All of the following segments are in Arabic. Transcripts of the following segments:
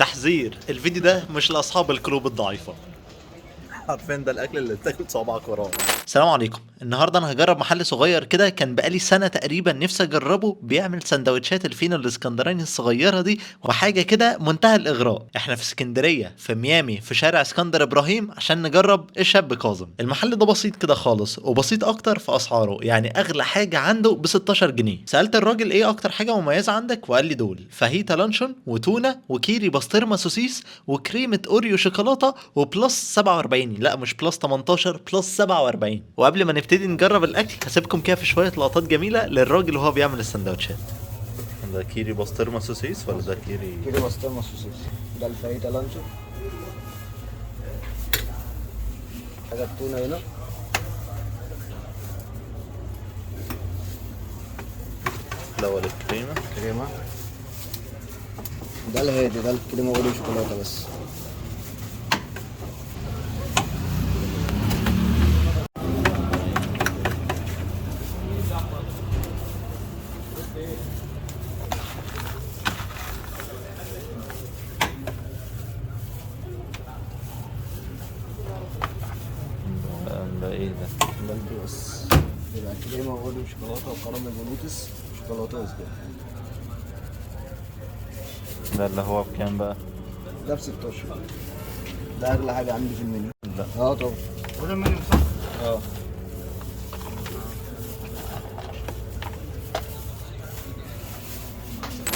تحذير، الفيديو ده مش لاصحاب القلوب الضعيفه. عارفين ده الاكل اللي تاكل صوابعك وراه. السلام عليكم. النهارده انا هجرب محل صغير كده كان بقالي سنه تقريبا نفسي اجربه، بيعمل سندوتشات الفينو الاسكندراني الصغيره دي وحاجه كده منتهى الاغراء. احنا في اسكندريه في ميامي في شارع اسكندر ابراهيم عشان نجرب الشاب كاظم. المحل ده بسيط كده خالص وبسيط اكتر في اسعاره، يعني اغلى حاجه عنده ب 16 جنيه. سالت الراجل ايه اكتر حاجه مميزه عندك وقال لي دول فاهيتا لانشون وتونه وكيري بسطرمه سوسيس وكريمه اوريو شوكولاته وبلس 47، لا مش بلس 18، بلس 47. وقبل ما نبتدي نجرب الاكل هسيبكم كده في شويه لقطات جميله للراجل وهو بيعمل السندوتشات. ده كيري بسطرمه سوسيس ولا ده كيري بسطرمه سوسيس؟ ده الفاهيتا لانشون. حاجه التونه هنا. الاول الكريمه. كريمه. ده الهادي، ده الكريمه اوريو شوكولاته بس. ده ايه ده؟ ده البيس. يبقى كريمه اوريو شوكولاته وكراميل ولوتس شوكولاتوز كده. ده اللي هو بكام بقى؟ ده ب 16. ده اغلى حاجه عندي في المنيو. لا طبعا. وده المنيو صح؟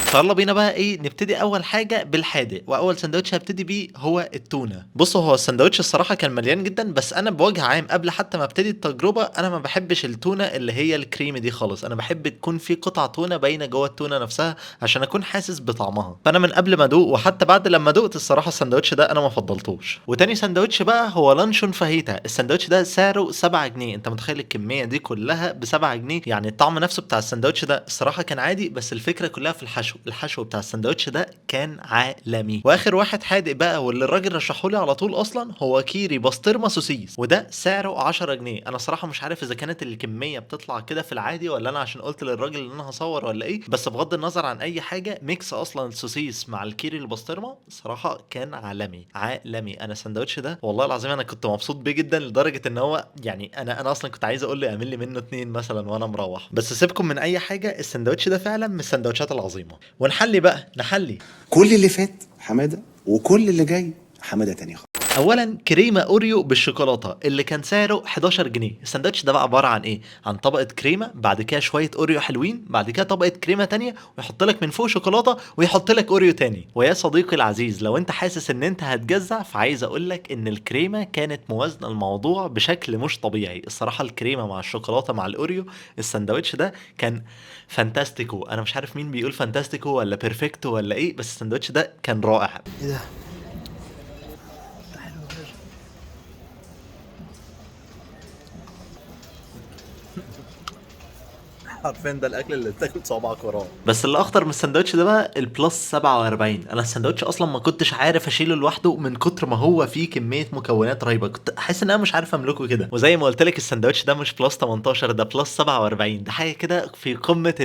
فيلا بينا بقى ايه نبتدي. اول حاجه بالحادق، واول سندوتش هبتدي بيه هو التونه. بصوا هو السندوتش الصراحه كان مليان جدا، بس انا بوجه عام قبل حتى ما ابتدي التجربه انا ما بحبش التونه اللي هي الكريمي دي خالص. انا بحب تكون في قطع تونه باينه جوه التونه نفسها عشان اكون حاسس بطعمها. فانا من قبل ما ادوق وحتى بعد لما دقت الصراحه السندوتش ده انا ما فضلتوش. وتاني سندوتش بقى هو لانشون فاهيتا. السندوتش ده سعره 7 جنيه. انت متخيل الكميه دي كلها ب 7 جنيه؟ يعني الطعم نفسه بتاع السندوتش ده الصراحه كان عادي، بس الفكره كلها في الحشو بتاع السندوتش ده كان عالمي. واخر واحد حادق بقى واللي الراجل رشحه لي على طول اصلا هو كيري بسطرمه سوسيس، وده سعره 10 جنيه. انا صراحه مش عارف اذا كانت الكميه بتطلع كده في العادي ولا انا عشان قلت للراجل ان انا هصور ولا ايه، بس بغض النظر عن اي حاجه ميكس اصلا السوسيس مع الكيري البسطرمه صراحه كان عالمي. انا السندوتش ده والله العظيم انا كنت مبسوط بيه جدا لدرجه ان هو يعني انا اصلا كنت عايز اقول له اعمل لي منه 2 مثلا وانا مروح. بس سيبكم من اي حاجه، السندوتش ده فعلا من السندوتشات العظيمه. ونحلي بقى نحلي. كل اللي فات حماده وكل اللي جاي حماده تاني خالص. اولا كريمه اوريو بالشوكولاته اللي كان سعره 11 جنيه. السندوتش ده بقى عباره عن ايه؟ عن طبقه كريمه، بعد كده شويه اوريو حلوين، بعد كده طبقه كريمه تانية، ويحط لك من فوق شوكولاته ويحط لك اوريو تاني. ويا صديقي العزيز لو انت حاسس ان انت هتجزع، فعايز اقول لك ان الكريمه كانت موازنه الموضوع بشكل مش طبيعي. الصراحه الكريمه مع الشوكولاته مع الاوريو، السندوتش ده كان فانتاستيكو. انا مش عارف مين بيقول فانتاستيكو ولا بيرفكتو ولا ايه، بس السندوتش ده كان رائع. ايه ده؟ عارفين ده الاكل اللي تاكل صوابعك وراه. بس اللي اخطر من السندوتش ده بقى البلس 47. انا السندوتش اصلا ما كنتش عارف اشيله لوحده من كتر ما هو فيه كميه مكونات رهيبه. كنت حاسس ان انا مش عارف املكه كده. وزي ما قلت لك السندوتش ده مش بلس 18، ده بلس 47. ده حاجه كده في قمه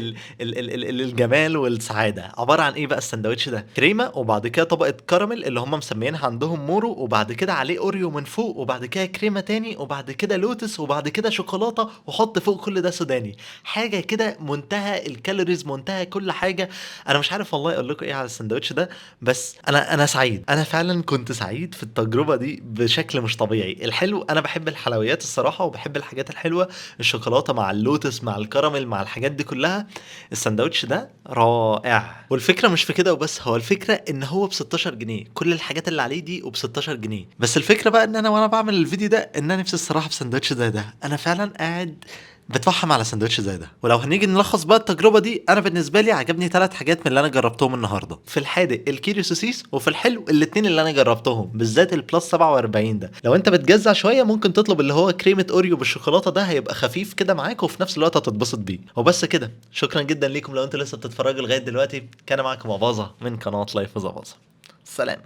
الجمال والسعاده. عباره عن ايه بقى السندوتش ده؟ كريمه وبعد كده طبقه كراميل اللي هم مسميينها عندهم مورو، وبعد كده عليه اوريو من فوق، وبعد كده كريمه تاني، وبعد كده لوتس، وبعد كده شوكولاته، وحط فوق كل ده سوداني. حاجه كده منتهى الكالوريز، منتهى كل حاجه. انا مش عارف والله اقول لكم ايه على السندوتش ده، بس انا سعيد. انا فعلا كنت سعيد في التجربه دي بشكل مش طبيعي. الحلو انا بحب الحلويات الصراحه وبحب الحاجات الحلوه، الشوكولاته مع اللوتس مع الكراميل مع الحاجات دي كلها. السندوتش ده رائع. والفكره مش في كده وبس، هو الفكره ان هو ب 16 جنيه. كل الحاجات اللي عليه دي وب 16 جنيه. بس الفكره بقى ان انا وانا بعمل الفيديو ده ان انا نفسي الصراحه في سندوتش زي ده. انا فعلا قاعد بتفحم على سندوتش زي ده. ولو هنيجي نلخص بقى التجربه دي، انا بالنسبه لي عجبني 3 حاجات من اللي انا جربتهم النهارده. في الحادق الكيري سوسيس، وفي الحلو الاثنين اللي انا جربتهم بالذات البلس 47 ده. لو انت بتجزع شويه ممكن تطلب اللي هو كريمه اوريو بالشوكولاته، ده هيبقى خفيف كده معاك وفي نفس الوقت هتتبسط بيه. وبس كده، شكرا جدا ليكم لو انتوا لسه بتتفرجوا لغايه دلوقتي. كان معاكم اباظه من قناه لايف وزباظه. سلام.